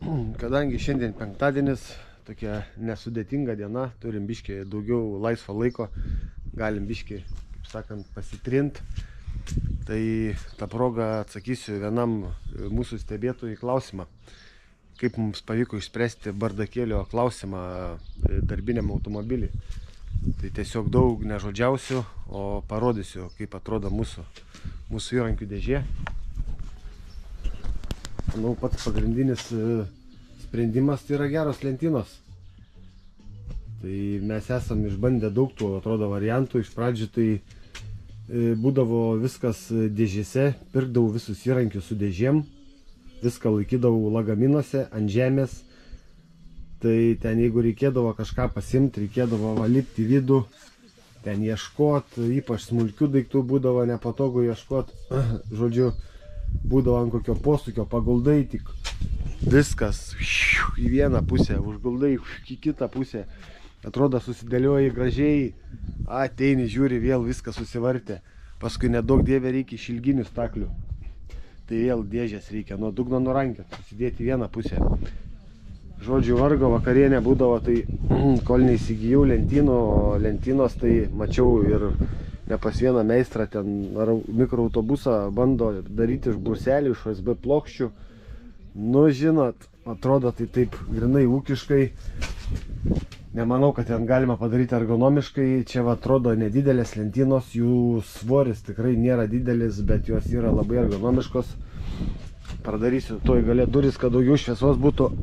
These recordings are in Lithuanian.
Kadangi šiandien penktadienis, tokia nesudėtinga diena, turim biškį daugiau laisvo laiko, galim biškį, kaip sakant, pasitrint. Tai tą progą atsakysiu vienam mūsų stebėtojui klausimą. Kaip mums pavyko išspręsti bardakėlio klausimą darbiniam automobilį. Tai tiesiog daug nežodžiausiu, o parodysiu, kaip atrodo mūsų įrankių dėžė. Manau, pats pagrindinis sprendimas tai yra geros lentynos. Tai mes esam išbandę daug tų, atrodo, variantų. Iš pradžių tai būdavo viskas dėžėse, pirkdavau visus įrankius su dėžėm, viską laikydavau lagaminuose ant žemės. Tai ten jeigu reikėdavo kažką pasimti, reikėdavo lipti į vidų, ten ieškot, ypač smulkių daiktų būdavo nepatogu ieškot, žodžiu, būdavo ant kokio posūkio, paguldai tik viskas į vieną pusę, užguldai į kitą pusę, atrodo susidėlioji gražiai, ateini, žiūri, vėl viskas susivartė, paskui nedaug dievė reikia išilginių staklių, tai vėl dėžės reikia nuo dugno nurankiot, susidėti į vieną pusę. Žodžiu, vargo vakarienė būdavo, tai kol neįsigijau lentynų, o lentynos tai mačiau ir ne pas vieną meistrą ten ar mikroautobusą bando daryti iš bruselių, iš USB plokščių. Nu, žinot, atrodo tai taip grinai ūkiškai. Nemanau, kad ten galima padaryti ergonomiškai. Čia va, atrodo nedidelės lentynos, jų svoris tikrai nėra didelis, bet jos yra labai ergonomiškos. Pradarysiu toj gale duris, kad daugiau šviesos būtų.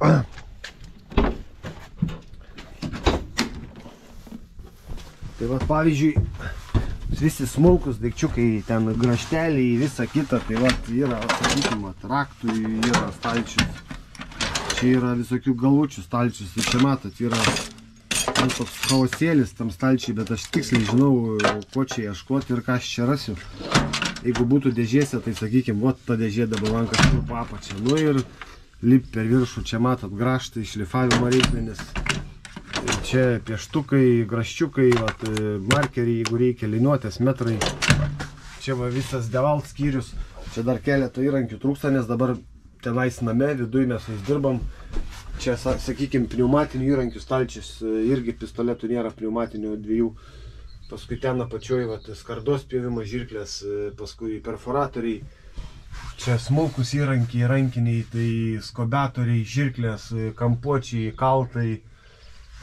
Tai va, pavyzdžiui, visi smulkus daikčiukai, ten grašteliai, visa kita, tai va, yra, sakykime, raktų, yra stalčius, čia yra visokių galvučių stalčius, tai čia matot, yra toks chaosėlis tam stalčiai, bet aš tiksliai žinau, ko čia ieškoti ir ką aš čia rasiu. Jeigu būtų dėžėse, tai sakykime, va, ta dėžė dabar man kažkur po apačią, nu ir lip per viršų, čia matot, graštai, šlifavimo reikmenis. Čia pieštukai, graščiukai, markeriai, jeigu reikia, liniuotės, metrai. Čia va visas devalt skyrius. Čia dar keletą įrankių trūksta, nes dabar tenais name, viduj mes dirbam. Čia, sakykime, pneumatinių įrankių stalčius, irgi pistoletų nėra pneumatinių dviejų. Paskui ten apačioj skardos pjovimo žirklės, paskui perforatoriai. Čia smulkus įrankiai, rankiniai, tai skobetoriai, žirklės, kampuočiai, kaltai,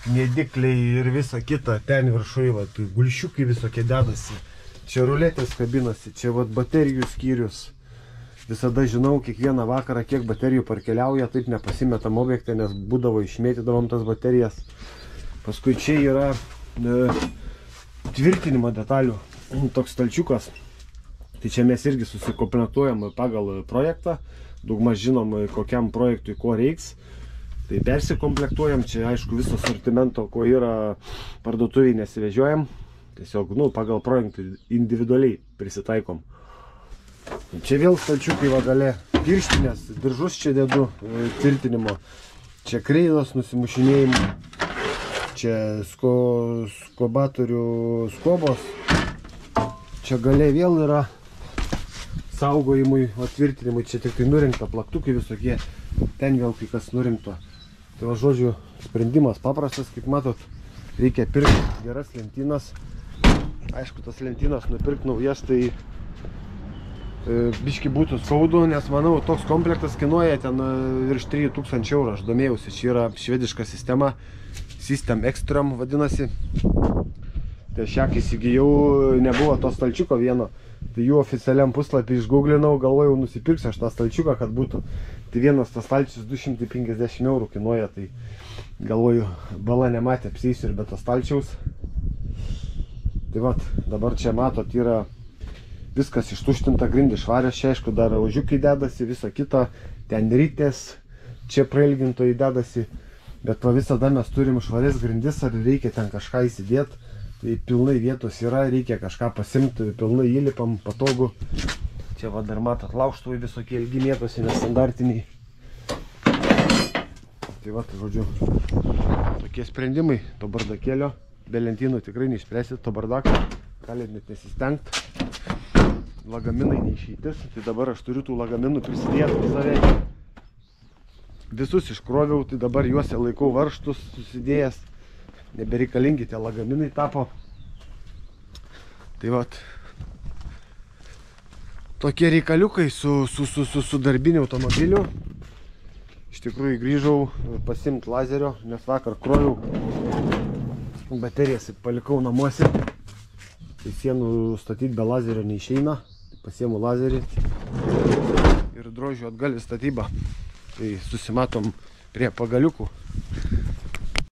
nedikliai ir visa kita, ten viršui, gulšiukai visokie dedasi, čia ruletės kabinasi, čia baterijų skyrius. Visada žinau kiekvieną vakarą, kiek baterijų parkeliauja, taip nepasimetam objektą, nes būdavo išmėtydavom tas baterijas. Paskui čia yra tvirtinimo detalių, toks stalčiukas. Tai čia mes irgi susikomplektuojam pagal projektą, daugmaž žinom, kokiam projektui ko reiks. Tai persikomplektuojam, čia aišku viso sortimento, ko yra parduotuviai nesivežiojam. Tiesiog, pagal projektą individualiai prisitaikom. Čia vėl stalčiukai va gale, pirštinės, diržus čia dedu tvirtinimo. Čia kreidos nusimušinėjimo. Čia skobatorių skobos. Čia gale vėl yra saugojimui, tvirtinimui. Čia tik tai nurinkta plaktukai visokie. Ten vėl kai kas nurinkto. Tai va, žodžiu, sprendimas paprastas, kaip matot, reikia pirkti geras lentynas. Aišku, tas lentynas nupirkti naujas, tai biški būtų skaudu, nes manau, toks komplektas kainuoja ten virš 3000 eurų, aš domėjausi, čia yra švediška sistema, System Extrem vadinasi. Tai aš ją kai įsigijau, nebuvo to stalčiuko vieno, tai jų oficialiam puslapį išgooglinau, galvojau, nusipirksiu aš tą stalčiuką, kad būtų. Tai vienas tas stalčius 250 eurų kainuoja, tai galvoju, bala nematė, apsėsiu ir be to stalčiaus. Tai va, dabar čia matot, yra viskas ištuštinta, grindys švarios, čia aišku dar ožiukai dedasi, visa kita, ten rytės, čia prailgintojai dedasi, bet va visada mes turim švarias grindis, ar reikia ten kažką įsidėti, tai pilnai vietos yra, reikia kažką pasimti, pilnai įlipam, patogu. Čia va dar matot, laužtuvai visokie ilgi mėtosi, nestandartiniai. Tai va, tai žodžiu, tokie sprendimai to bardakėlio, be lentynų tikrai neišspręsit to bardaką, galit net nesistengt. Lagaminai neišeitis, tai dabar aš turiu tų lagaminų prisidėti į save. visus iškroviau, tai dabar juose laikau varžtus susidėjęs. Nebereikalingi tie lagaminai tapo. Tai vat. Tokie reikaliukai su darbiniu automobiliu. Iš tikrųjų grįžau pasiimti lazerio, nes vakar kroviau baterijas ir palikau namuose. Tai sienų statyti be lazerio neišeina. Pasiimu lazerį ir drožiu atgal į statybą. Tai susimatom prie pagaliukų.